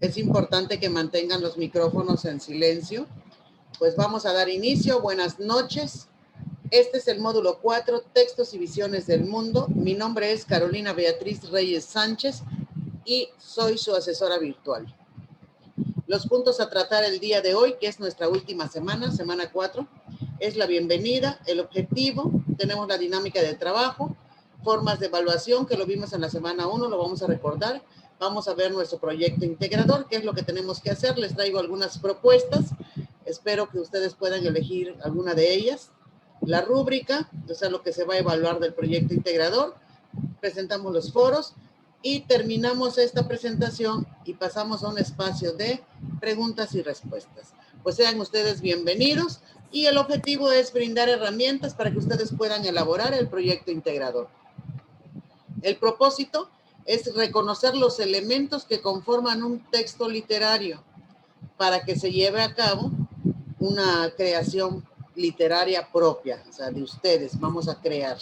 Es importante que mantengan los micrófonos en silencio. Pues vamos a dar inicio. Buenas noches. Este es el módulo 4, Textos y Visiones del Mundo. Mi nombre es Carolina Beatriz Reyes Sánchez y soy su asesora virtual. Los puntos a tratar el día de hoy, que es nuestra última semana, semana 4, es la bienvenida, el objetivo, tenemos la dinámica de trabajo, formas de evaluación, que lo vimos en la semana 1, lo vamos a recordar. Vamos a ver nuestro proyecto integrador, qué es lo que tenemos que hacer. Les traigo algunas propuestas. Espero que ustedes puedan elegir alguna de ellas. La rúbrica, o sea, lo que se va a evaluar del proyecto integrador. Presentamos los foros y terminamos esta presentación y pasamos a un espacio de preguntas y respuestas. Pues sean ustedes bienvenidos y el objetivo es brindar herramientas para que ustedes puedan elaborar el proyecto integrador. El propósito es reconocer los elementos que conforman un texto literario para que se lleve a cabo una creación literaria propia, o sea, de ustedes, vamos a crear.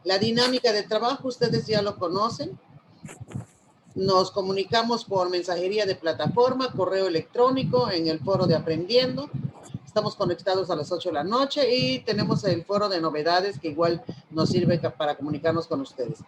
La dinámica de trabajo, ustedes ya lo conocen. Nos comunicamos por mensajería de plataforma, correo electrónico, en el foro de Aprendiendo. Estamos conectados a las 8 de la noche y tenemos el foro de novedades que igual nos sirve para comunicarnos con ustedes.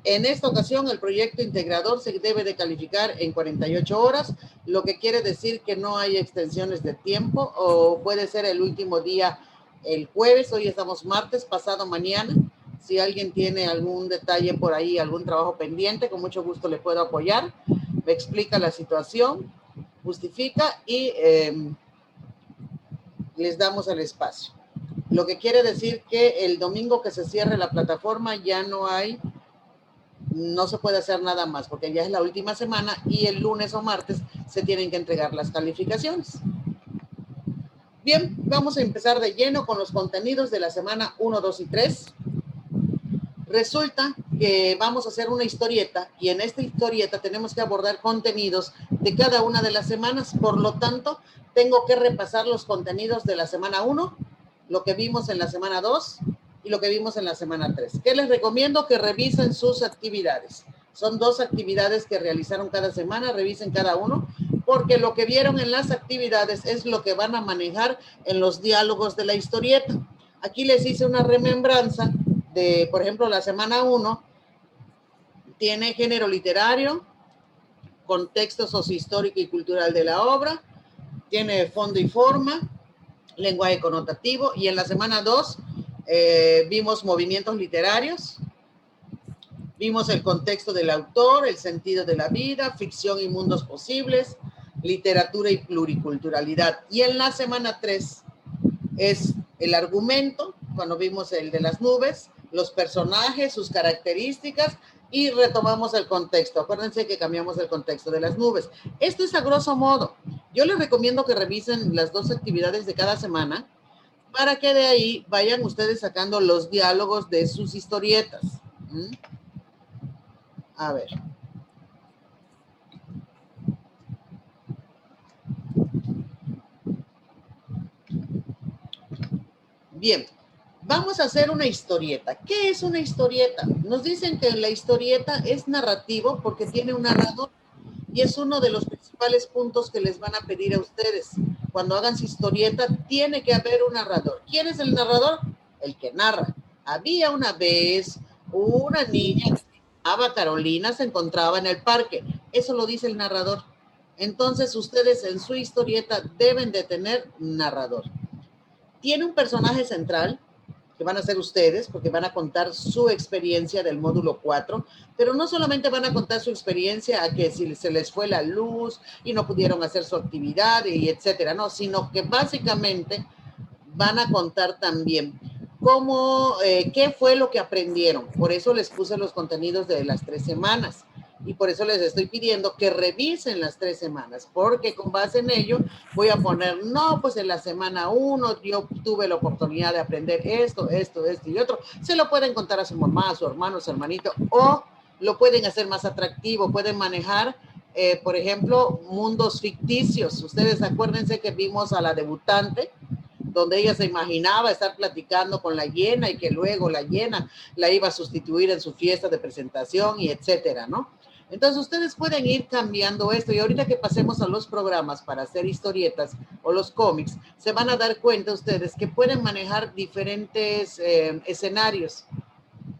En esta ocasión, el proyecto integrador se debe de calificar en 48 horas, lo que quiere decir que no hay extensiones de tiempo, o puede ser el último día el jueves, hoy estamos martes, pasado mañana. Si alguien tiene algún detalle por ahí, algún trabajo pendiente, con mucho gusto le puedo apoyar. Me explica la situación, justifica y les damos el espacio. Lo que quiere decir que el domingo que se cierre la plataforma ya no se puede hacer nada más, porque ya es la última semana y el lunes o martes se tienen que entregar las calificaciones. Bien, vamos a empezar de lleno con los contenidos de la semana 1, 2 y 3. Resulta que vamos a hacer una historieta y en esta historieta tenemos que abordar contenidos de cada una de las semanas. Por lo tanto, tengo que repasar los contenidos de la semana 1, lo que vimos en la semana 2 y lo que vimos en la semana 3. ¿Qué les recomiendo? Que revisen sus actividades. Son 2 actividades que realizaron cada semana, revisen cada uno, porque lo que vieron en las actividades es lo que van a manejar en los diálogos de la historieta. Aquí les hice una remembranza de, por ejemplo, la semana 1 tiene género literario, contexto sociohistórico y cultural de la obra, tiene fondo y forma, lenguaje connotativo, y en la semana 2 vimos movimientos literarios, vimos el contexto del autor, el sentido de la vida, ficción y mundos posibles, literatura y pluriculturalidad. Y en la semana 3 es el argumento, cuando vimos el de las nubes, los personajes, sus características, y retomamos el contexto. Acuérdense que cambiamos el contexto de las nubes. Esto es a grosso modo. Yo les recomiendo que revisen las 2 actividades de cada semana para que de ahí vayan ustedes sacando los diálogos de sus historietas. A ver. Bien. Vamos a hacer una historieta. ¿Qué es una historieta? Nos dicen que la historieta es narrativo porque tiene un narrador y es uno de los principales puntos que les van a pedir a ustedes. Cuando hagan su historieta, tiene que haber un narrador. ¿Quién es el narrador? El que narra. Había una vez una niña que se llamaba Carolina, se encontraba en el parque. Eso lo dice el narrador. Entonces, ustedes en su historieta deben de tener narrador. Tiene un personaje central, que van a ser ustedes, porque van a contar su experiencia del módulo 4, pero no solamente van a contar su experiencia a que si se les fue la luz y no pudieron hacer su actividad y etcétera, no, sino que básicamente van a contar también qué fue lo que aprendieron. Por eso les puse los contenidos de las 3 semanas. Y por eso les estoy pidiendo que revisen las 3 semanas, porque con base en ello voy a poner, no, pues en la semana 1 yo tuve la oportunidad de aprender esto y otro. Se lo pueden contar a su mamá, a su hermano, a su hermanito, o lo pueden hacer más atractivo, pueden manejar, por ejemplo, mundos ficticios. Ustedes acuérdense que vimos a la debutante, donde ella se imaginaba estar platicando con la hiena y que luego la hiena la iba a sustituir en su fiesta de presentación y etcétera, ¿no? Entonces, ustedes pueden ir cambiando esto y ahorita que pasemos a los programas para hacer historietas o los cómics, se van a dar cuenta ustedes que pueden manejar diferentes escenarios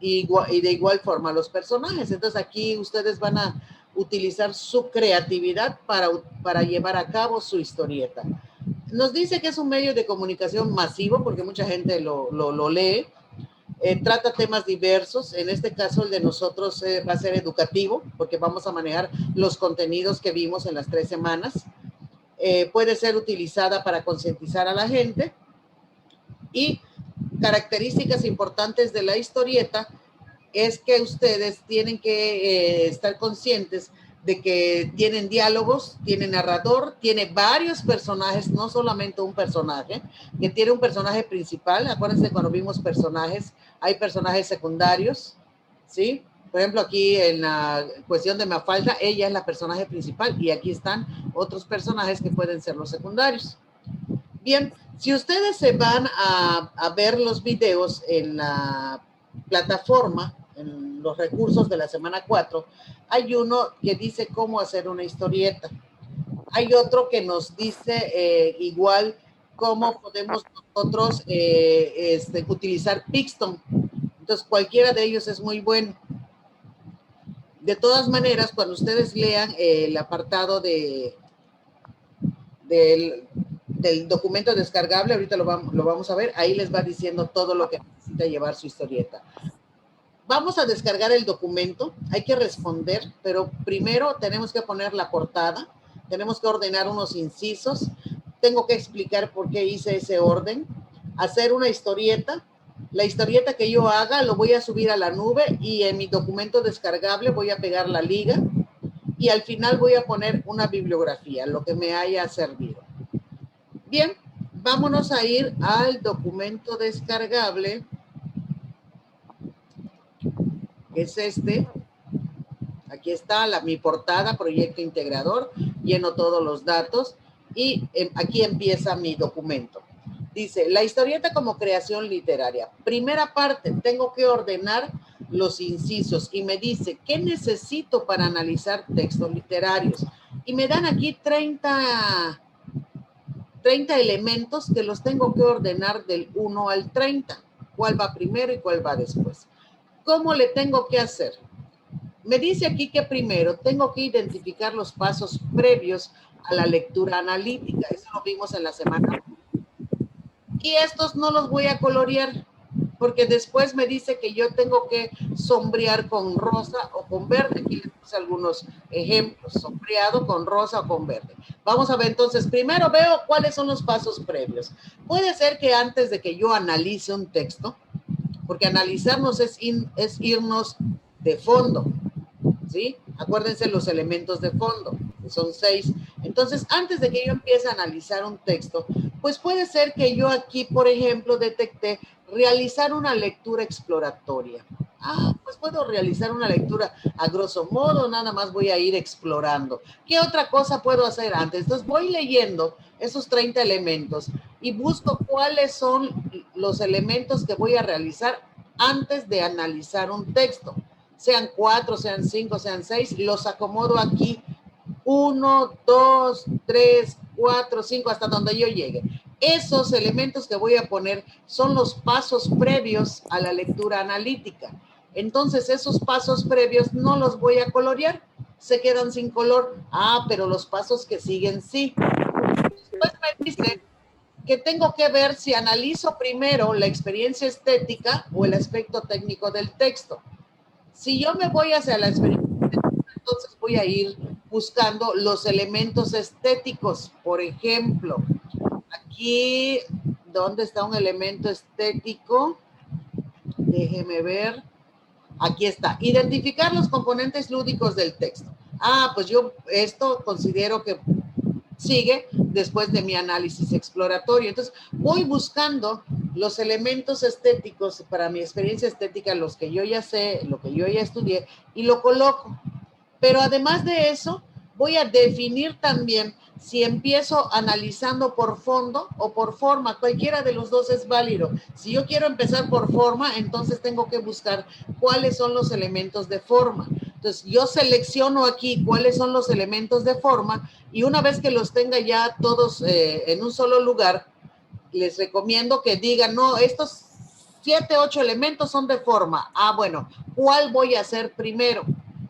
y de igual forma los personajes. Entonces, aquí ustedes van a utilizar su creatividad para llevar a cabo su historieta. Nos dice que es un medio de comunicación masivo porque mucha gente lo lee. Trata temas diversos, en este caso el de nosotros va a ser educativo, porque vamos a manejar los contenidos que vimos en las 3 semanas. Puede ser utilizada para concientizar a la gente y características importantes de la historieta es que ustedes tienen que estar conscientes de que tienen diálogos, tiene narrador, tiene varios personajes, no solamente un personaje, que tiene un personaje principal. Acuérdense cuando vimos personajes, hay personajes secundarios, ¿sí? Por ejemplo, aquí en la cuestión de Mafalda, ella es la personaje principal y aquí están otros personajes que pueden ser los secundarios. Bien, si ustedes se van a ver los videos en la plataforma, en los recursos de la semana 4, hay uno que dice cómo hacer una historieta. Hay otro que nos dice igual cómo podemos nosotros utilizar Pixton. Entonces, cualquiera de ellos es muy bueno. De todas maneras, cuando ustedes lean el apartado del documento descargable, ahorita lo vamos a ver, ahí les va diciendo todo lo que necesita llevar su historieta. Vamos a descargar el documento, hay que responder, pero primero tenemos que poner la portada, tenemos que ordenar unos incisos, tengo que explicar por qué hice ese orden, hacer una historieta, la historieta que yo haga lo voy a subir a la nube y en mi documento descargable voy a pegar la liga y al final voy a poner una bibliografía, lo que me haya servido. Bien, vámonos a ir al documento descargable, que es este. Aquí está mi portada, proyecto integrador, lleno todos los datos y aquí empieza mi documento. Dice, la historieta como creación literaria. Primera parte, tengo que ordenar los incisos y me dice, ¿qué necesito para analizar textos literarios? Y me dan aquí 30 elementos que los tengo que ordenar del 1 al 30. ¿Cuál va primero y cuál va después? ¿Cómo le tengo que hacer? Me dice aquí que primero tengo que identificar los pasos previos a la lectura analítica. Eso lo vimos en la semana. Y estos no los voy a colorear, porque después me dice que yo tengo que sombrear con rosa o con verde. Aquí les puse algunos ejemplos, sombreado con rosa o con verde. Vamos a ver entonces, primero veo cuáles son los pasos previos. Puede ser que antes de que yo analice un texto, porque analizarnos es irnos de fondo, ¿sí? Acuérdense los elementos de fondo, que son 6. Entonces, antes de que yo empiece a analizar un texto, pues puede ser que yo aquí, por ejemplo, detecté realizar una lectura exploratoria. Pues puedo realizar una lectura a grosso modo, nada más voy a ir explorando. ¿Qué otra cosa puedo hacer antes? Entonces voy leyendo esos 30 elementos y busco cuáles son los elementos que voy a realizar antes de analizar un texto. Sean 4, sean 5, sean 6, los acomodo aquí. 1, 2, 3, 4, 5, hasta donde yo llegue. Esos elementos que voy a poner son los pasos previos a la lectura analítica. Entonces, esos pasos previos no los voy a colorear, se quedan sin color. Pero los pasos que siguen sí. Después me dice que tengo que ver si analizo primero la experiencia estética o el aspecto técnico del texto. Si yo me voy hacia la experiencia estética, entonces voy a ir buscando los elementos estéticos. Por ejemplo, aquí, ¿dónde está un elemento estético? Déjeme ver. Aquí está. Identificar los componentes lúdicos del texto. Pues yo esto considero que sigue después de mi análisis exploratorio. Entonces, voy buscando los elementos estéticos para mi experiencia estética, los que yo ya sé, lo que yo ya estudié, y lo coloco. Pero además de eso, voy a definir también si empiezo analizando por fondo o por forma. Cualquiera de los dos es válido. Si yo quiero empezar por forma, entonces tengo que buscar cuáles son los elementos de forma. Entonces, Entonces, yo selecciono aquí cuáles son los elementos de forma y una vez que los tenga ya todos en un solo lugar, les recomiendo que digan, no, estos 7, 8 elementos son de forma. Ah, bueno, ¿cuál voy a hacer primero?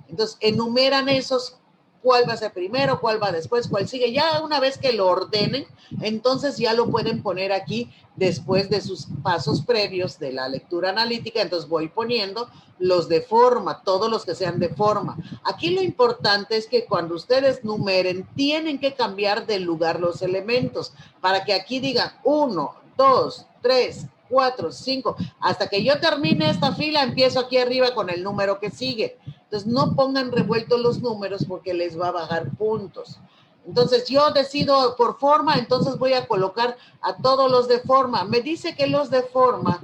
Entonces, enumeran esos, cuál va a ser primero, cuál va después, cuál sigue. Ya una vez que lo ordenen, entonces ya lo pueden poner aquí después de sus pasos previos de la lectura analítica. Entonces voy poniendo los de forma, todos los que sean de forma. Aquí lo importante es que cuando ustedes numeren, tienen que cambiar de lugar los elementos para que aquí digan 1, 2, 3, 4, 5. Hasta que yo termine esta fila, empiezo aquí arriba con el número que sigue. Entonces, no pongan revueltos los números porque les va a bajar puntos. Entonces, yo decido por forma, entonces voy a colocar a todos los de forma. Me dice que los de forma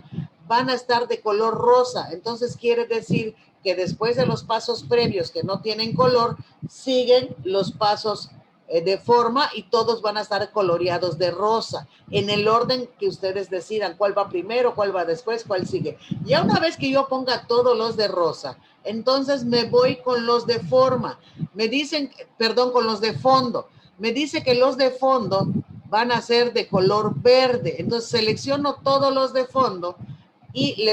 van a estar de color rosa. Entonces, quiere decir que después de los pasos previos que no tienen color, siguen los pasos de forma y todos van a estar coloreados de rosa, en el orden que ustedes decidan cuál va primero, cuál va después, cuál sigue. Ya una vez que yo ponga todos los de rosa, entonces me voy con los de forma. Me dicen, perdón, con los de fondo. Me dice que los de fondo van a ser de color verde. Entonces selecciono todos los de fondo y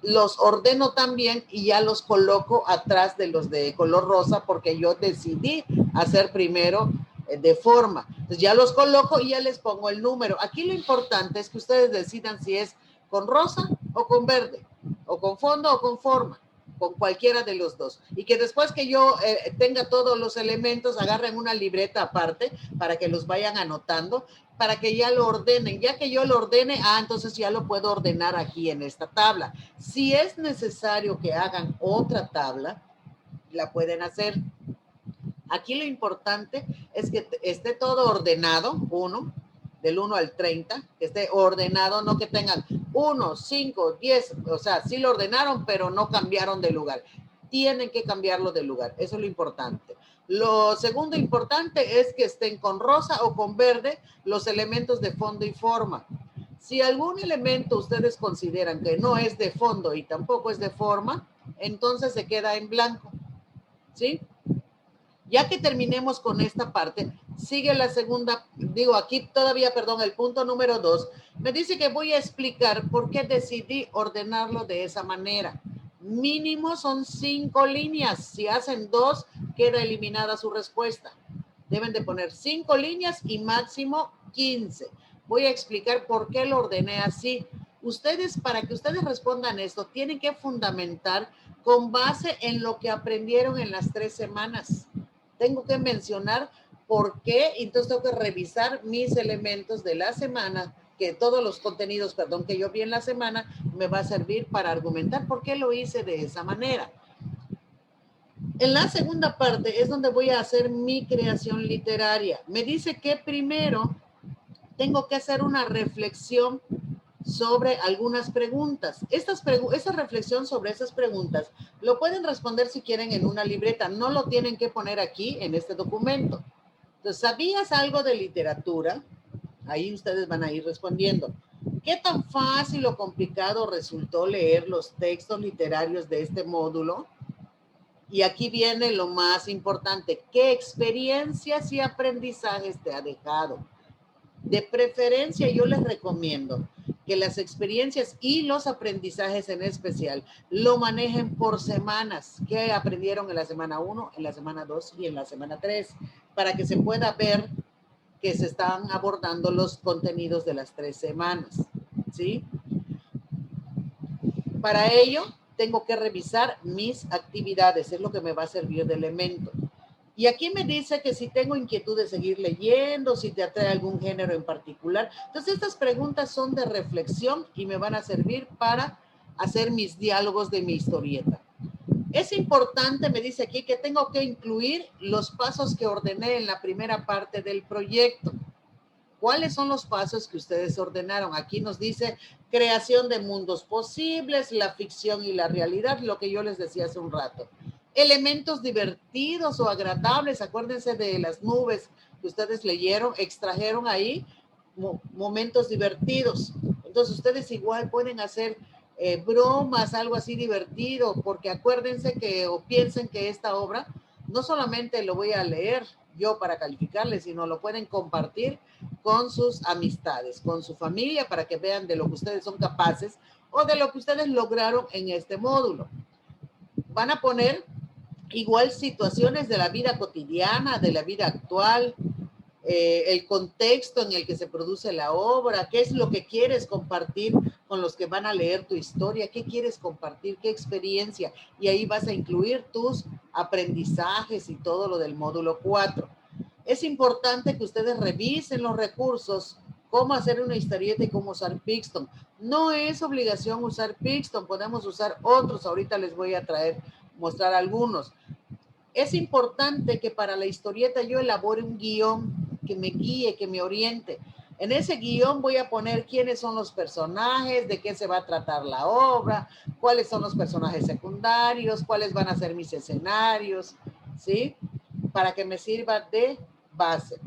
los ordeno también y ya los coloco atrás de los de color rosa porque yo decidí hacer primero de forma. Entonces ya los coloco y ya les pongo el número. Aquí lo importante es que ustedes decidan si es con rosa o con verde, o con fondo o con forma, con cualquiera de los dos. Y que después que yo tenga todos los elementos, agarren una libreta aparte para que los vayan anotando, para que ya lo ordenen. Ya que yo lo ordene, entonces ya lo puedo ordenar aquí en esta tabla. Si es necesario que hagan otra tabla, la pueden hacer. Aquí lo importante es que esté todo ordenado, del 1 al 30, que esté ordenado, no que tengan 1, 5, 10, o sea, sí lo ordenaron, pero no cambiaron de lugar. Tienen que cambiarlo de lugar, eso es lo importante. Lo segundo importante es que estén con rosa o con verde los elementos de fondo y forma. Si algún elemento ustedes consideran que no es de fondo y tampoco es de forma, entonces se queda en blanco, ¿sí? Ya que terminemos con esta parte, sigue la segunda, aquí todavía, perdón, el punto número 2. Me dice que voy a explicar por qué decidí ordenarlo de esa manera. Mínimo son 5 líneas. Si hacen 2, queda eliminada su respuesta. Deben de poner 5 líneas y máximo 15. Voy a explicar por qué lo ordené así. Ustedes, para que ustedes respondan esto, tienen que fundamentar con base en lo que aprendieron en las 3 semanas. Tengo que mencionar por qué, entonces tengo que revisar mis elementos de la semana, que todos los contenidos, que yo vi en la semana, me va a servir para argumentar por qué lo hice de esa manera. En la segunda parte es donde voy a hacer mi creación literaria. Me dice que primero tengo que hacer una reflexión sobre algunas preguntas. Esa reflexión sobre esas preguntas lo pueden responder si quieren en una libreta. No lo tienen que poner aquí en este documento. Entonces, ¿sabías algo de literatura? Ahí ustedes van a ir respondiendo. ¿Qué tan fácil o complicado resultó leer los textos literarios de este módulo? Y aquí viene lo más importante. ¿Qué experiencias y aprendizajes te ha dejado? De preferencia, yo les recomiendo que las experiencias y los aprendizajes en especial lo manejen por semanas. ¿Qué aprendieron en la semana 1, en la semana 2 y en la semana 3? Para que se pueda ver que se están abordando los contenidos de las 3 semanas, ¿sí? Para ello, tengo que revisar mis actividades, es lo que me va a servir de elemento. Y aquí me dice que si tengo inquietud de seguir leyendo, si te atrae algún género en particular. Entonces, estas preguntas son de reflexión y me van a servir para hacer mis diálogos de mi historieta. Es importante, me dice aquí, que tengo que incluir los pasos que ordené en la primera parte del proyecto. ¿Cuáles son los pasos que ustedes ordenaron? Aquí nos dice creación de mundos posibles, la ficción y la realidad, lo que yo les decía hace un rato. Elementos divertidos o agradables, acuérdense de las nubes que ustedes leyeron, extrajeron ahí momentos divertidos. Entonces ustedes igual pueden hacer bromas, algo así divertido, porque acuérdense que o piensen que esta obra no solamente lo voy a leer yo para calificarle, sino lo pueden compartir con sus amistades, con su familia, para que vean de lo que ustedes son capaces o de lo que ustedes lograron en este módulo. Van a poner igual situaciones de la vida cotidiana, de la vida actual, el contexto en el que se produce la obra, qué es lo que quieres compartir con los que van a leer tu historia, qué quieres compartir, qué experiencia, y ahí vas a incluir tus aprendizajes y todo lo del módulo 4. Es importante que ustedes revisen los recursos, cómo hacer una historieta y cómo usar Pixton. No es obligación usar Pixton, podemos usar otros, ahorita les voy a mostrar algunos. Es importante que para la historieta yo elabore un guión que me guíe, que me oriente. En ese guión voy a poner quiénes son los personajes, de qué se va a tratar la obra, cuáles son los personajes secundarios, cuáles van a ser mis escenarios, ¿sí? Para que me sirva de base.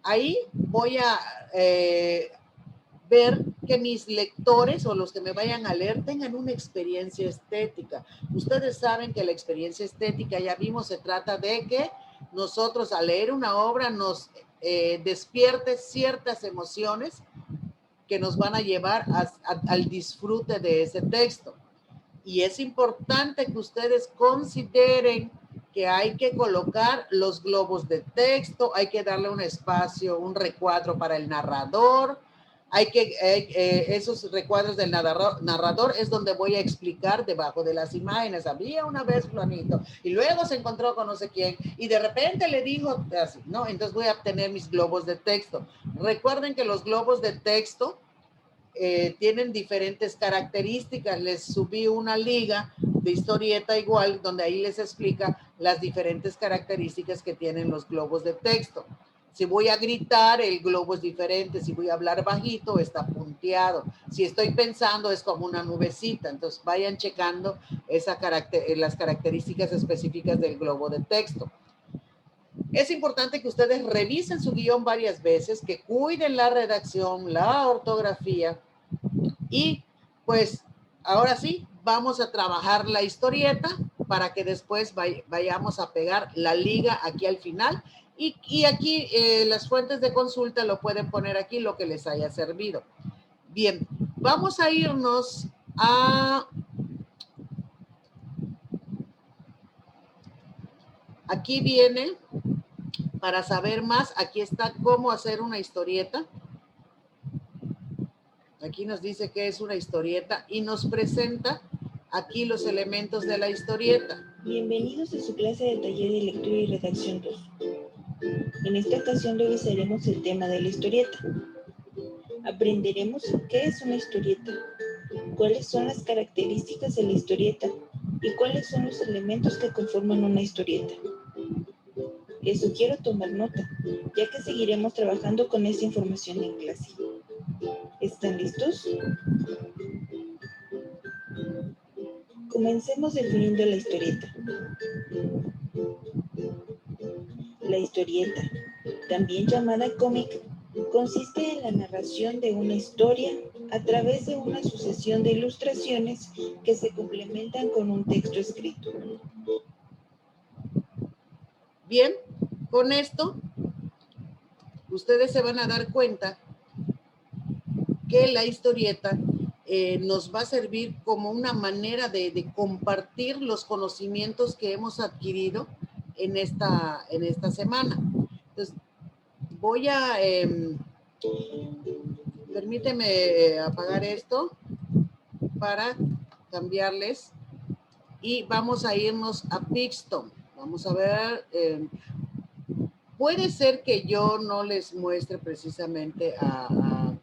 Ahí voy a ver que mis lectores o los que me vayan a leer tengan una experiencia estética. Ustedes saben que la experiencia estética, ya vimos, se trata de que nosotros al leer una obra nos despierte ciertas emociones que nos van a llevar al disfrute de ese texto. Y es importante que ustedes consideren que hay que colocar los globos de texto, hay que darle un espacio, un recuadro para el narrador, esos recuadros del narrador es donde voy a explicar debajo de las imágenes, había una vez fulanito, y luego se encontró con no sé quién, y de repente le dijo así, ¿no? Entonces voy a obtener mis globos de texto. Recuerden que los globos de texto tienen diferentes características. Les subí una liga de historieta igual, donde ahí les explica las diferentes características que tienen los globos de texto. Si voy a gritar, el globo es diferente. Si voy a hablar bajito, está punteado. Si estoy pensando, es como una nubecita. Entonces, vayan checando las características específicas del globo de texto. Es importante que ustedes revisen su guión varias veces, que cuiden la redacción, la ortografía, y pues ahora sí, vamos a trabajar la historieta para que después vayamos a pegar la liga aquí al final. Y aquí las fuentes de consulta lo pueden poner aquí, lo que les haya servido. Bien, vamos a irnos a... Aquí viene, para saber más, aquí está cómo hacer una historieta. Aquí nos dice que es una historieta y nos presenta aquí los elementos de la historieta. Bienvenidos a su clase de taller de lectura y redacción 2. En esta ocasión revisaremos el tema de la historieta. Aprenderemos qué es una historieta, cuáles son las características de la historieta y cuáles son los elementos que conforman una historieta. Les sugiero tomar nota, ya que seguiremos trabajando con esta información en clase. ¿Están listos? Comencemos definiendo la historieta. La historieta, también llamada cómic, consiste en la narración de una historia a través de una sucesión de ilustraciones que se complementan con un texto escrito. Bien, con esto, ustedes se van a dar cuenta que la historieta nos va a servir como una manera de compartir los conocimientos que hemos adquirido en esta semana. Entonces, voy a... permíteme apagar esto para cambiarles y vamos a irnos a Pixton. Vamos a ver... puede ser que yo no les muestre precisamente a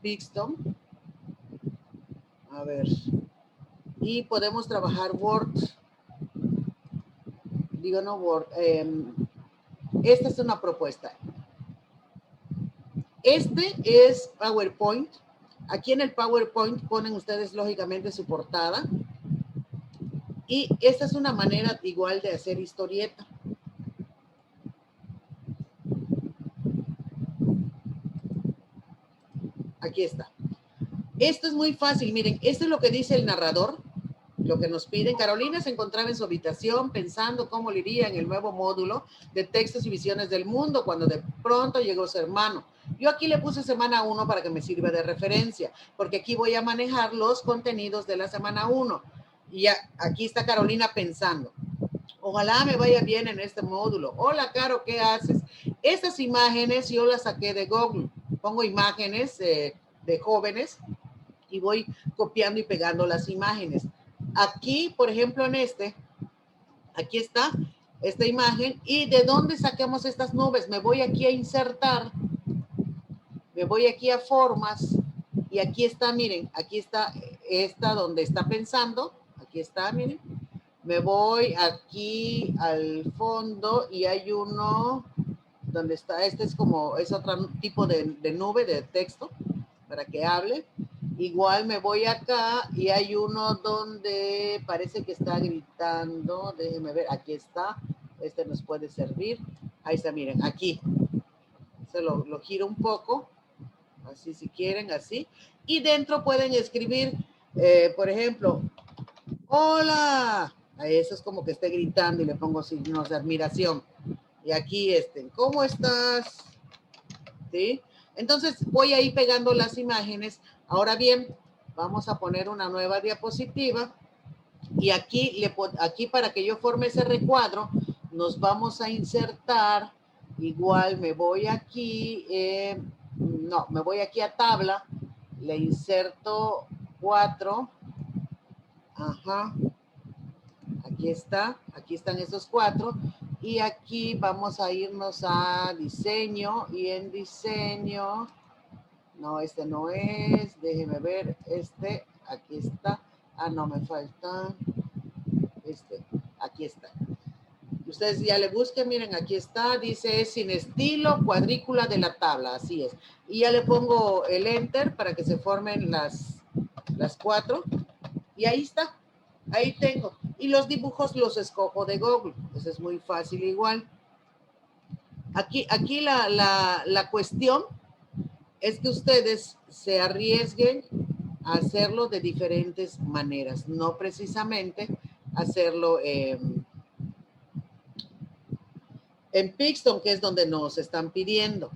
Pixton. A ver. Y podemos trabajar Word. Digo, no Word. Esta es una propuesta. Este es PowerPoint. Aquí en el PowerPoint ponen ustedes lógicamente su portada. Y esta es una manera igual de hacer historieta. Aquí está. Esto es muy fácil, miren, esto es lo que dice el narrador, lo que nos piden. Carolina se encontraba en su habitación pensando cómo le iría en el nuevo módulo de textos y visiones del mundo cuando de pronto llegó su hermano. Yo aquí le puse semana 1 para que me sirva de referencia, porque aquí voy a manejar los contenidos de la semana 1. Y ya, aquí está Carolina pensando. Ojalá me vaya bien en este módulo. Hola, Caro, ¿qué haces? Estas imágenes yo las saqué de Google. Pongo imágenes de jóvenes y voy copiando y pegando las imágenes. Aquí, por ejemplo, en aquí está esta imagen. ¿Y de dónde saquemos estas nubes? Me voy aquí a insertar, me voy aquí a formas y aquí está, miren, aquí está esta donde está pensando. Aquí está, miren. Me voy aquí al fondo y hay uno donde está, este es como, es otro tipo de nube de texto para que hable. Igual me voy acá y hay uno donde parece que está gritando. Déjenme ver, aquí está. Este nos puede servir. Ahí está, miren, aquí. Se lo giro un poco. Así si quieren, así. Y dentro pueden escribir, por ejemplo, hola. Eso es como que esté gritando y le pongo signos de admiración. Y aquí, ¿cómo estás? ¿Sí? Entonces voy a ir pegando las imágenes. Ahora bien, vamos a poner una nueva diapositiva y aquí para que yo forme ese recuadro, nos vamos a insertar. Igual me voy aquí, no, me voy aquí a tabla, le inserto 4. Ajá, aquí están esos 4. Y aquí vamos a irnos a diseño y en diseño... No, este no es. Déjeme ver. Aquí está. Ah, no, me falta. Aquí está. Ustedes ya le busquen, miren, aquí está. Dice, es sin estilo, cuadrícula de la tabla. Así es. Y ya le pongo el enter para que se formen las 4. Y ahí está. Ahí tengo. Y los dibujos los escojo de Google. Eso es muy fácil igual. Aquí la cuestión es que ustedes se arriesguen a hacerlo de diferentes maneras, no precisamente hacerlo en Pixton, que es donde nos están pidiendo.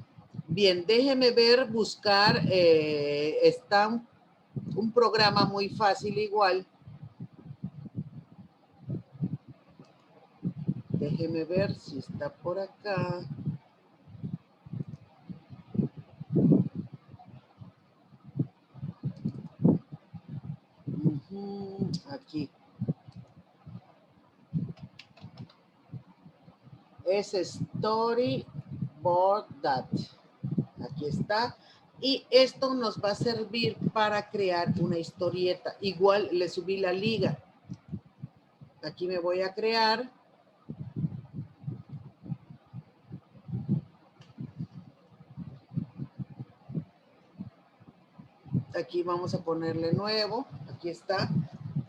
Bien, déjeme ver, buscar, está un programa muy fácil igual. Déjeme ver si está por acá. Aquí. Es Storyboard. Aquí está. Y esto nos va a servir para crear una historieta. Igual le subí la liga. Aquí me voy a crear. Aquí vamos a ponerle nuevo. Aquí está.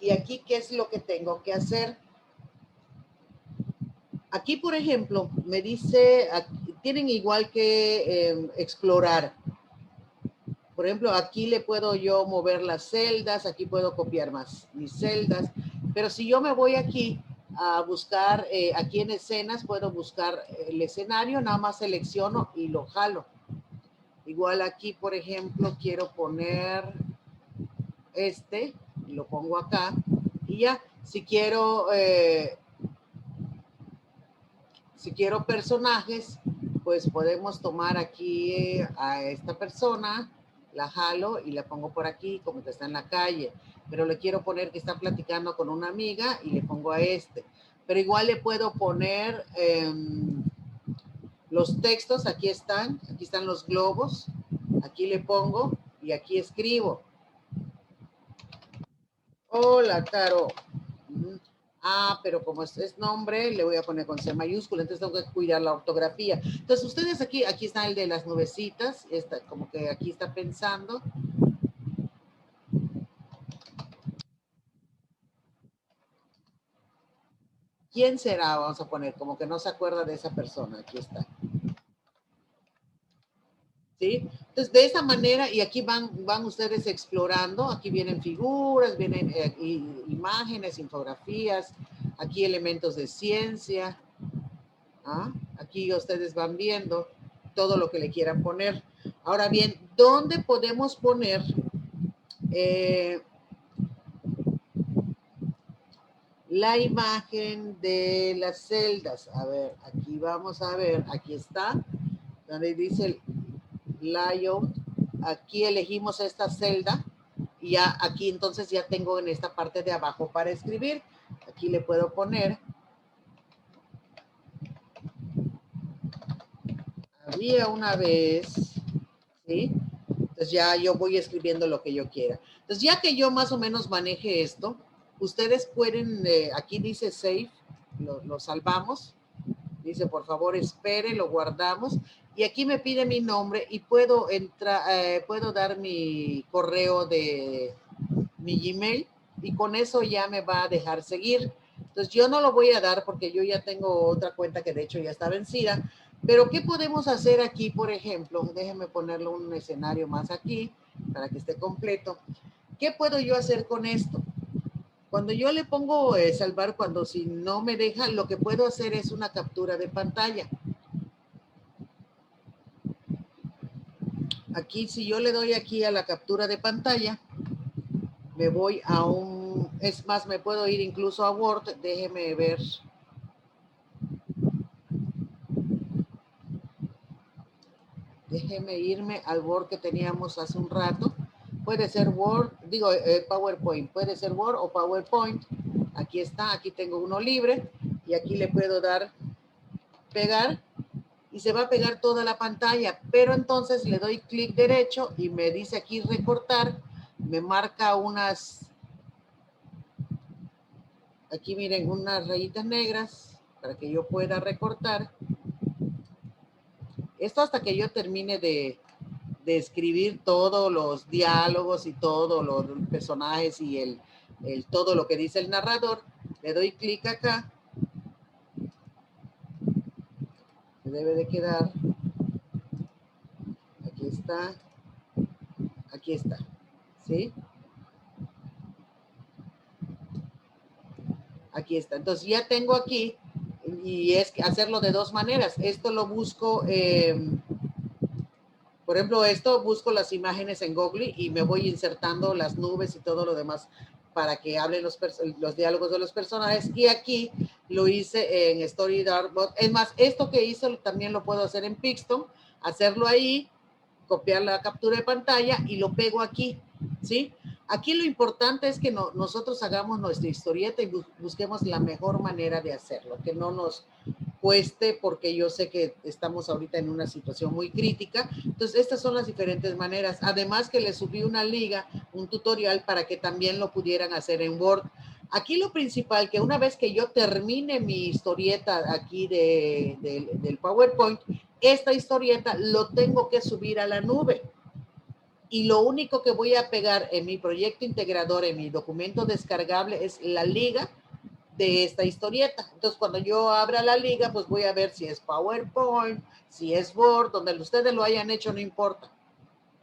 Y aquí, ¿qué es lo que tengo que hacer? Aquí, por ejemplo, me dice, tienen igual que explorar. Por ejemplo, aquí le puedo yo mover las celdas, aquí puedo copiar más mis celdas, pero si yo me voy aquí a buscar, aquí en escenas, puedo buscar el escenario, nada más selecciono y lo jalo. Igual aquí, por ejemplo, quiero poner lo pongo acá y ya, si quiero personajes, pues podemos tomar aquí a esta persona, la jalo y la pongo por aquí como que está en la calle, pero le quiero poner que está platicando con una amiga y le pongo a pero igual le puedo poner los textos, aquí están los globos, aquí le pongo y aquí escribo. Hola, Caro. Pero como es nombre, le voy a poner con C mayúscula, entonces tengo que cuidar la ortografía. Entonces, ustedes aquí está el de las nubecitas, como que aquí está pensando. ¿Quién será? Vamos a poner, como que no se acuerda de esa persona. Aquí está. ¿sí? Entonces, de esa manera, y aquí van ustedes explorando, aquí vienen figuras, vienen imágenes, infografías, aquí elementos de ciencia, ¿ah? Aquí ustedes van viendo todo lo que le quieran poner. Ahora bien, ¿dónde podemos poner la imagen de las celdas? A ver, aquí vamos a ver, aquí está, donde dice el layout. Aquí elegimos esta celda y ya aquí entonces ya tengo en esta parte de abajo para escribir. Aquí le puedo poner. Había una vez, ¿sí? Entonces ya yo voy escribiendo lo que yo quiera. Entonces ya que yo más o menos maneje esto, ustedes pueden, aquí dice save, lo salvamos. Dice, por favor, espere, lo guardamos. Y aquí me pide mi nombre y puedo puedo dar mi correo de mi Gmail y con eso ya me va a dejar seguir. Entonces yo no lo voy a dar porque yo ya tengo otra cuenta que de hecho ya está vencida. Pero ¿qué podemos hacer aquí, por ejemplo? Déjenme ponerle un escenario más aquí para que esté completo. ¿Qué puedo yo hacer con esto? Cuando yo le pongo salvar, cuando si no me deja, lo que puedo hacer es una captura de pantalla. Aquí, si yo le doy aquí a la captura de pantalla, me voy a es más, me puedo ir incluso a Word, déjeme ver. Déjeme irme al Word que teníamos hace un rato. Puede ser Word, digo PowerPoint, puede ser Word o PowerPoint. Aquí está, aquí tengo uno libre y aquí le puedo dar pegar y se va a pegar toda la pantalla, pero entonces le doy clic derecho y me dice aquí recortar, me marca aquí miren, unas rayitas negras para que yo pueda recortar. Esto hasta que yo termine de escribir todos los diálogos y todos los personajes y todo lo que dice el narrador. Le doy clic acá. Se debe de quedar. Aquí está. Aquí está. ¿Sí? Aquí está. Entonces ya tengo aquí y es hacerlo de dos maneras. Esto lo busco, por ejemplo, esto busco las imágenes en Google y me voy insertando las nubes y todo lo demás para que hablen los diálogos de los personajes. Y aquí lo hice en StoryDartBot. Es más, esto que hice también lo puedo hacer en Pixton, hacerlo ahí, copiar la captura de pantalla y lo pego aquí, ¿sí? Aquí lo importante es que nosotros hagamos nuestra historieta y busquemos la mejor manera de hacerlo, que no nos cueste, porque yo sé que estamos ahorita en una situación muy crítica. Entonces, estas son las diferentes maneras. Además que les subí una liga, un tutorial para que también lo pudieran hacer en Word. Aquí lo principal, que una vez que yo termine mi historieta aquí del PowerPoint, esta historieta lo tengo que subir a la nube. Y lo único que voy a pegar en mi proyecto integrador, en mi documento descargable, es la liga de esta historieta. Entonces, cuando yo abra la liga, pues voy a ver si es PowerPoint, si es Word, donde ustedes lo hayan hecho, no importa.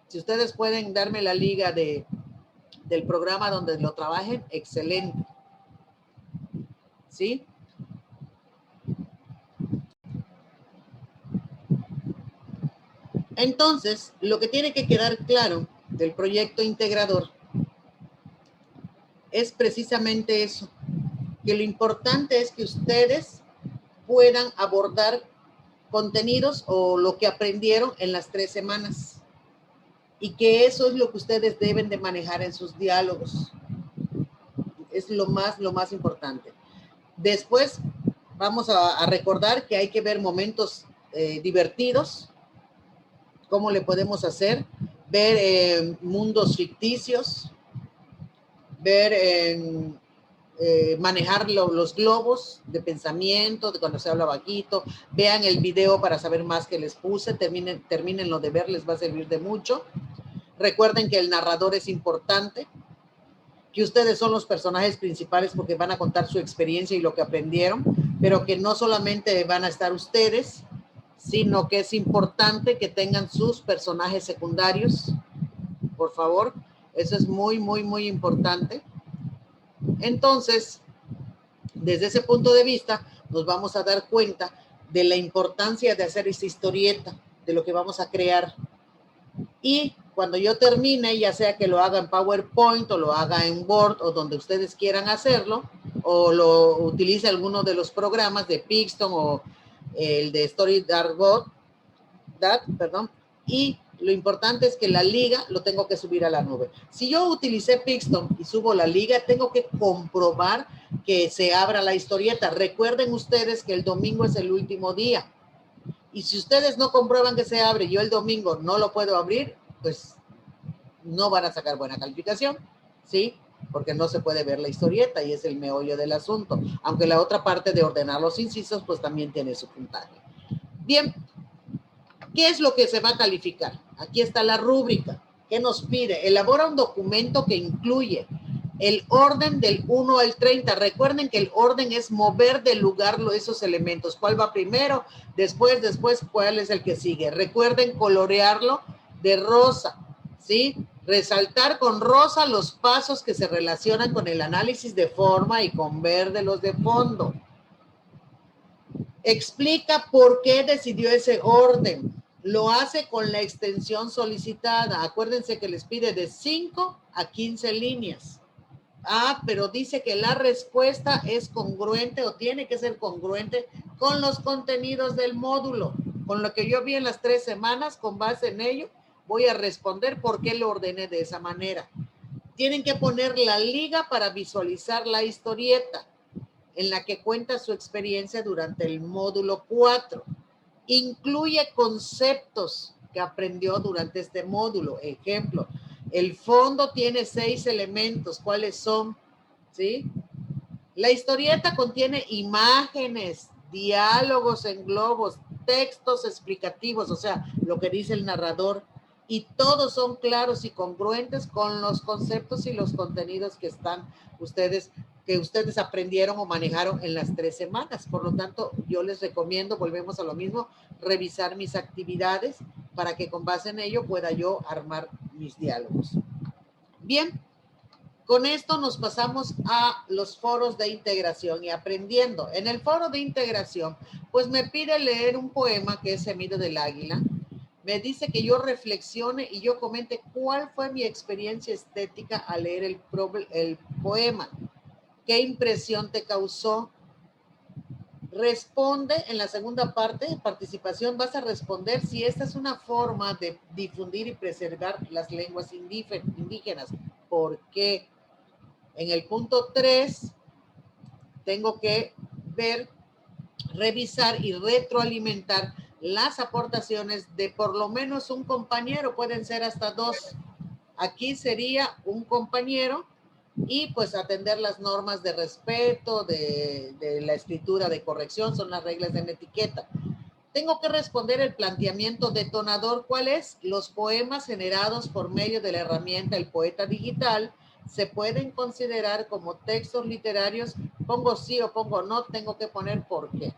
Si ustedes pueden darme la liga del programa donde lo trabajen, excelente. ¿Sí? Entonces, lo que tiene que quedar claro del proyecto integrador es precisamente eso, que lo importante es que ustedes puedan abordar contenidos o lo que aprendieron en las 3 semanas y que eso es lo que ustedes deben de manejar en sus diálogos. Es lo más importante. Después vamos a recordar que hay que ver momentos divertidos, cómo le podemos hacer, ver mundos ficticios, ver manejar los globos de pensamiento, de cuando se habla bajito. Vean el video para saber más que les puse, termínenlo de ver, les va a servir de mucho. Recuerden que el narrador es importante, que ustedes son los personajes principales porque van a contar su experiencia y lo que aprendieron, pero que no solamente van a estar ustedes, sino que es importante que tengan sus personajes secundarios, por favor. Eso es muy, muy, muy importante. Entonces, desde ese punto de vista, nos vamos a dar cuenta de la importancia de hacer esa historieta, de lo que vamos a crear. Y cuando yo termine, ya sea que lo haga en PowerPoint o lo haga en Word o donde ustedes quieran hacerlo, o lo utilice alguno de los programas de Pixton o el de StoryDartBot, y lo importante es que la liga lo tengo que subir a la nube. Si yo utilicé Pixton y subo la liga, tengo que comprobar que se abra la historieta. Recuerden ustedes que el domingo es el último día. Y si ustedes no comprueban que se abre y yo el domingo no lo puedo abrir, pues no van a sacar buena calificación, ¿sí? Porque no se puede ver la historieta y es el meollo del asunto. Aunque la otra parte de ordenar los incisos, pues también tiene su puntaje. Bien, ¿qué es lo que se va a calificar? Aquí está la rúbrica. ¿Qué nos pide? Elabora un documento que incluye el orden del 1 al 30. Recuerden que el orden es mover del lugar esos elementos. ¿Cuál va primero? Después, ¿cuál es el que sigue? Recuerden colorearlo de rosa, ¿sí? Resaltar con rosa los pasos que se relacionan con el análisis de forma y con verde los de fondo. Explica por qué decidió ese orden. Lo hace con la extensión solicitada. Acuérdense que les pide de 5 a 15 líneas. Ah, pero dice que la respuesta es congruente o tiene que ser congruente con los contenidos del módulo. Con lo que yo vi en las 3 semanas, con base en ello, voy a responder por qué lo ordené de esa manera. Tienen que poner la liga para visualizar la historieta en la que cuenta su experiencia durante el módulo 4. Incluye conceptos que aprendió durante este módulo. Ejemplo, el fondo tiene 6 elementos. ¿Cuáles son? ¿Sí? La historieta contiene imágenes, diálogos en globos, textos explicativos, o sea, lo que dice el narrador, y todos son claros y congruentes con los conceptos y los contenidos que ustedes aprendieron o manejaron en las 3 semanas. Por lo tanto, yo les recomiendo, volvemos a lo mismo, revisar mis actividades para que con base en ello pueda yo armar mis diálogos. Bien, con esto nos pasamos a los foros de integración y aprendiendo. En el foro de integración, pues me pide leer un poema que es Semido del Águila. Me dice que yo reflexione y yo comente cuál fue mi experiencia estética al leer el poema. ¿Qué impresión te causó? Responde en la segunda parte de participación. Vas a responder si esta es una forma de difundir y preservar las lenguas indígenas. ¿Por qué? En el punto 3 tengo que ver, revisar y retroalimentar las aportaciones de por lo menos un compañero, pueden ser hasta 2. Aquí sería un compañero y pues atender las normas de respeto, de la escritura de corrección, son las reglas de la etiqueta. Tengo que responder el planteamiento detonador. ¿Cuál es? Los poemas generados por medio de la herramienta El Poeta Digital se pueden considerar como textos literarios. Pongo sí o pongo no, tengo que poner por qué.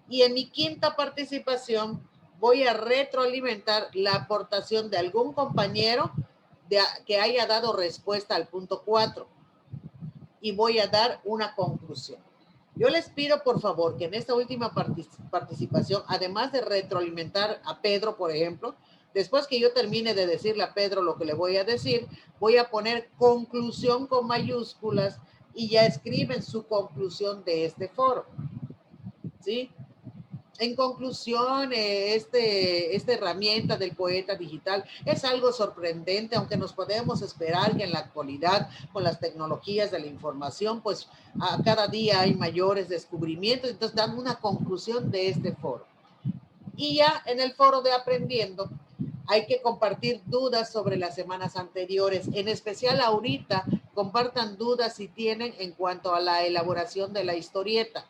Y en mi quinta participación voy a retroalimentar la aportación de algún compañero que haya dado respuesta al punto 4 y voy a dar una conclusión. Yo les pido, por favor, que en esta última participación, además de retroalimentar a Pedro, por ejemplo, después que yo termine de decirle a Pedro lo que le voy a decir, voy a poner conclusión con mayúsculas y ya escriben su conclusión de este foro. ¿Sí? En conclusión, esta herramienta del Poeta Digital es algo sorprendente, aunque nos podemos esperar que en la actualidad, con las tecnologías de la información, pues cada día hay mayores descubrimientos. Entonces, dan una conclusión de este foro. Y ya en el foro de Aprendiendo, hay que compartir dudas sobre las semanas anteriores. En especial ahorita, compartan dudas si tienen en cuanto a la elaboración de la historieta.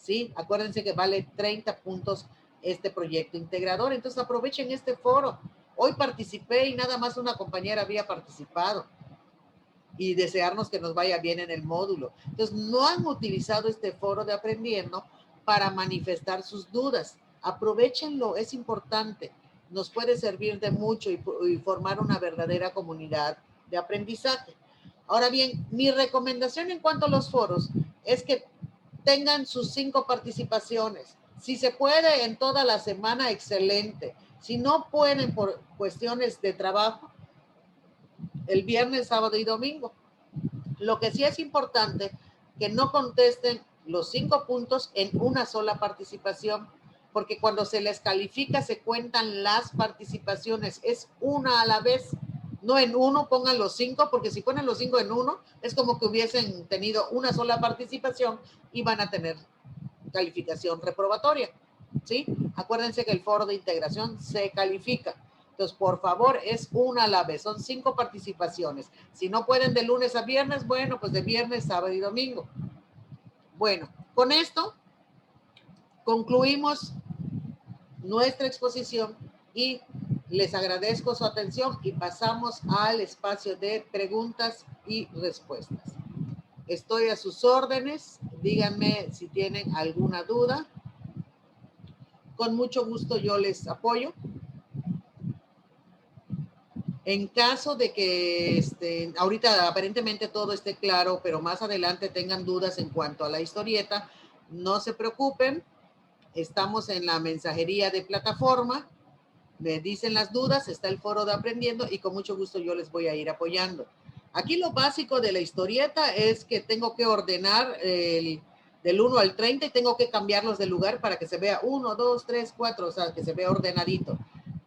¿Sí? Acuérdense que vale 30 puntos este proyecto integrador. Entonces aprovechen este foro. Hoy participé y nada más una compañera había participado. Y desearnos que nos vaya bien en el módulo. Entonces no han utilizado este foro de Aprendiendo para manifestar sus dudas. Aprovéchenlo, es importante. Nos puede servir de mucho y formar una verdadera comunidad de aprendizaje. Ahora bien, mi recomendación en cuanto a los foros es que tengan sus 5 participaciones. Si se puede en toda la semana, excelente. Si no pueden por cuestiones de trabajo, el viernes, sábado y domingo. Lo que sí es importante, que no contesten los 5 puntos en una sola participación, porque cuando se les califica se cuentan las participaciones, es una a la vez. No en uno pongan los 5, porque si ponen los 5 en uno, es como que hubiesen tenido una sola participación y van a tener calificación reprobatoria, ¿sí? Acuérdense que el foro de integración se califica. Entonces, por favor, es una a la vez. Son 5 participaciones. Si no pueden de lunes a viernes, bueno, pues de viernes, sábado y domingo. Bueno, con esto concluimos nuestra exposición y les agradezco su atención y pasamos al espacio de preguntas y respuestas. Estoy a sus órdenes. Díganme si tienen alguna duda. Con mucho gusto yo les apoyo. En caso de que ahorita aparentemente todo esté claro, pero más adelante tengan dudas en cuanto a la historieta, no se preocupen. Estamos en la mensajería de plataforma. Me dicen las dudas, está el foro de aprendiendo y con mucho gusto yo les voy a ir apoyando. Aquí lo básico de la historieta es que tengo que ordenar del 1 al 30 y tengo que cambiarlos de lugar para que se vea 1, 2, 3, 4, o sea, que se vea ordenadito.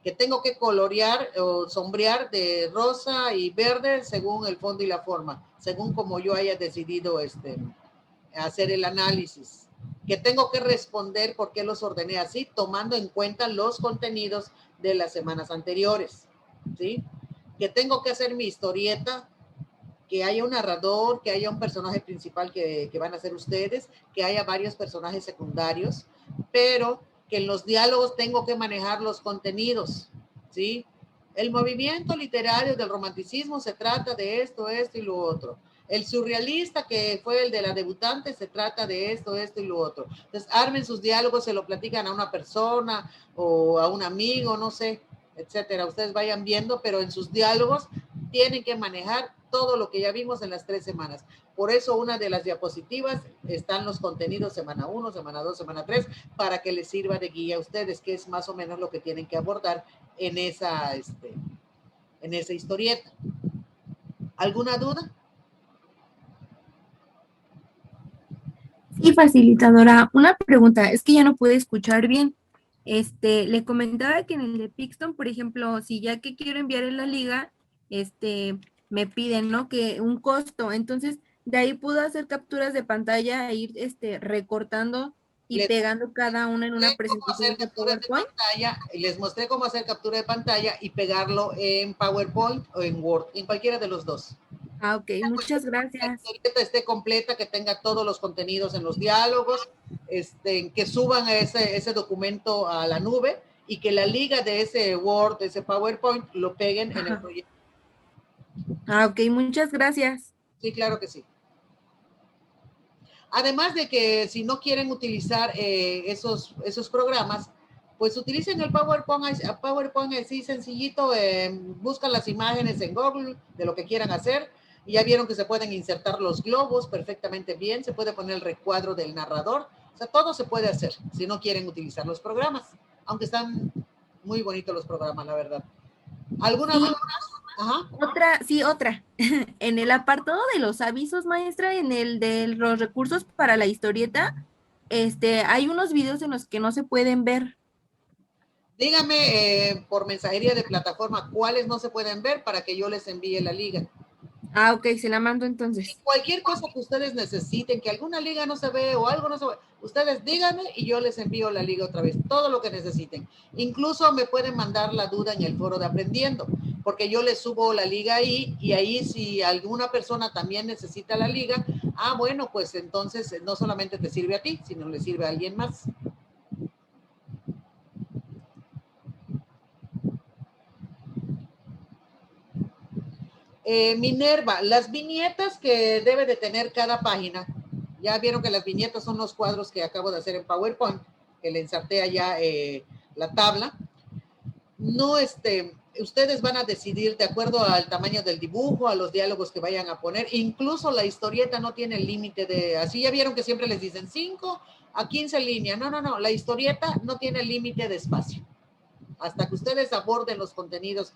Que tengo que colorear o sombrear de rosa y verde según el fondo y la forma, según como yo haya decidido hacer el análisis. Que tengo que responder por qué los ordené así, tomando en cuenta los contenidos de las semanas anteriores, ¿sí? Que tengo que hacer mi historieta, que haya un narrador, que haya un personaje principal que van a ser ustedes, que haya varios personajes secundarios, pero que en los diálogos tengo que manejar los contenidos, ¿sí? El movimiento literario del romanticismo se trata de esto y lo otro. El surrealista, que fue el de la debutante, se trata de esto y lo otro. Entonces, armen sus diálogos, se lo platican a una persona o a un amigo, no sé, etcétera. Ustedes vayan viendo, pero en sus diálogos tienen que manejar todo lo que ya vimos en las 3 semanas. Por eso una de las diapositivas están los contenidos semana 1, semana 2, semana 3, para que les sirva de guía a ustedes, que es más o menos lo que tienen que abordar en esa historieta. ¿Alguna duda? Sí, facilitadora. Una pregunta, es que ya no pude escuchar bien. Le comentaba que en el de Pixton, por ejemplo, si ya que quiero enviar en la liga, me piden, ¿no? Que un costo. Entonces, de ahí puedo hacer capturas de pantalla e ir, recortando y pegando cada una en una presentación de PowerPoint. Les mostré cómo hacer captura de pantalla y pegarlo en PowerPoint o en Word, en cualquiera de los dos. Ah, ok, muchas gracias. Que esté completa, que tenga todos los contenidos en los diálogos, que suban ese documento a la nube y que la liga de ese Word, de ese PowerPoint, lo peguen en el proyecto. Ah, ok, muchas gracias. Sí, claro que sí. Además de que si no quieren utilizar esos programas, pues utilicen el PowerPoint así sencillito, buscan las imágenes en Google de lo que quieran hacer. Y ya vieron que se pueden insertar los globos perfectamente bien, se puede poner el recuadro del narrador, o sea, todo se puede hacer si no quieren utilizar los programas, aunque están muy bonitos los programas, la verdad. ¿Alguna duda? Ajá. Otra. En el apartado de los avisos, maestra, en el de los recursos para la historieta, hay unos videos en los que no se pueden ver. Dígame por mensajería de plataforma cuáles no se pueden ver para que yo les envíe la liga. Ah, ok, se la mando entonces. Cualquier cosa que ustedes necesiten, que alguna liga no se ve o algo no se ve, ustedes díganme y yo les envío la liga otra vez, todo lo que necesiten. Incluso me pueden mandar la duda en el foro de Aprendiendo, porque yo les subo la liga ahí y ahí si alguna persona también necesita la liga, bueno, pues entonces no solamente te sirve a ti, sino le sirve a alguien más. Minerva, las viñetas que debe de tener cada página, ya vieron que las viñetas son los cuadros que acabo de hacer en PowerPoint, que le ensarté allá la tabla. No, ustedes van a decidir de acuerdo al tamaño del dibujo, a los diálogos que vayan a poner. Incluso la historieta no tiene límite de, así ya vieron que siempre les dicen 5 a 15 líneas. No, la historieta no tiene límite de espacio. Hasta que ustedes aborden los contenidos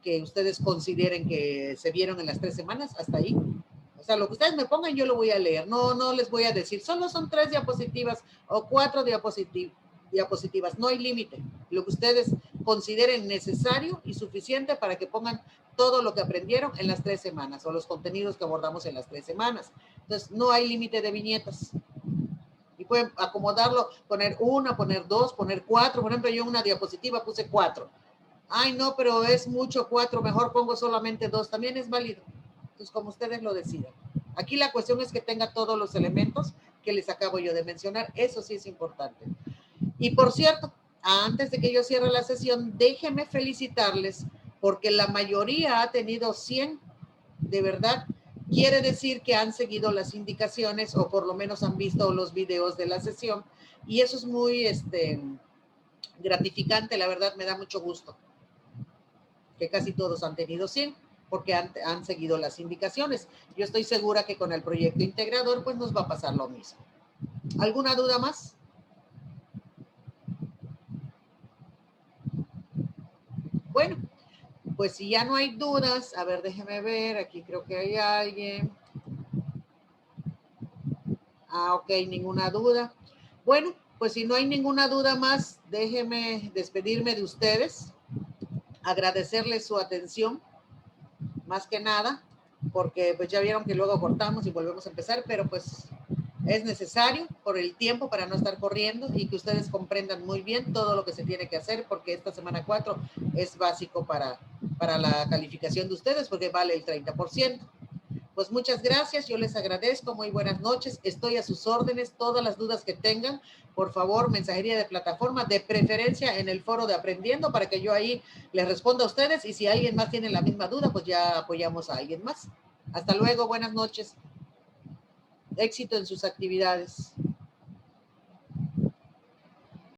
que ustedes consideren que se vieron en las 3 semanas, hasta ahí. O sea, lo que ustedes me pongan yo lo voy a leer. No les voy a decir, solo son 3 diapositivas o 4 diapositivas. No hay límite. Lo que ustedes consideren necesario y suficiente para que pongan todo lo que aprendieron en las 3 semanas o los contenidos que abordamos en las 3 semanas. Entonces, no hay límite de viñetas. Y pueden acomodarlo, poner 1, poner 2, poner 4. Por ejemplo, yo en una diapositiva puse 4. Ay, no, pero es mucho 4, mejor pongo solamente 2. También es válido. Entonces, como ustedes lo decidan. Aquí la cuestión es que tenga todos los elementos que les acabo yo de mencionar. Eso sí es importante. Y por cierto, antes de que yo cierre la sesión, déjenme felicitarles porque la mayoría ha tenido 100, de verdad. Quiere decir que han seguido las indicaciones o por lo menos han visto los videos de la sesión y eso es muy gratificante, la verdad me da mucho gusto que casi todos han tenido 100 porque han seguido las indicaciones. Yo estoy segura que con el proyecto integrador pues nos va a pasar lo mismo. ¿Alguna duda más? Bueno, pues si ya no hay dudas, a ver, déjeme ver, aquí creo que hay alguien. Ok, ninguna duda. Bueno, pues si no hay ninguna duda más, déjeme despedirme de ustedes, agradecerles su atención, más que nada, porque pues ya vieron que luego cortamos y volvemos a empezar, pero pues es necesario por el tiempo para no estar corriendo y que ustedes comprendan muy bien todo lo que se tiene que hacer, porque esta semana 4 es básico para la calificación de ustedes, porque vale el 30%. Pues muchas gracias, yo les agradezco, muy buenas noches, estoy a sus órdenes, todas las dudas que tengan, por favor, mensajería de plataforma, de preferencia en el foro de Aprendiendo, para que yo ahí les responda a ustedes, y si alguien más tiene la misma duda, pues ya apoyamos a alguien más. Hasta luego, buenas noches, éxito en sus actividades.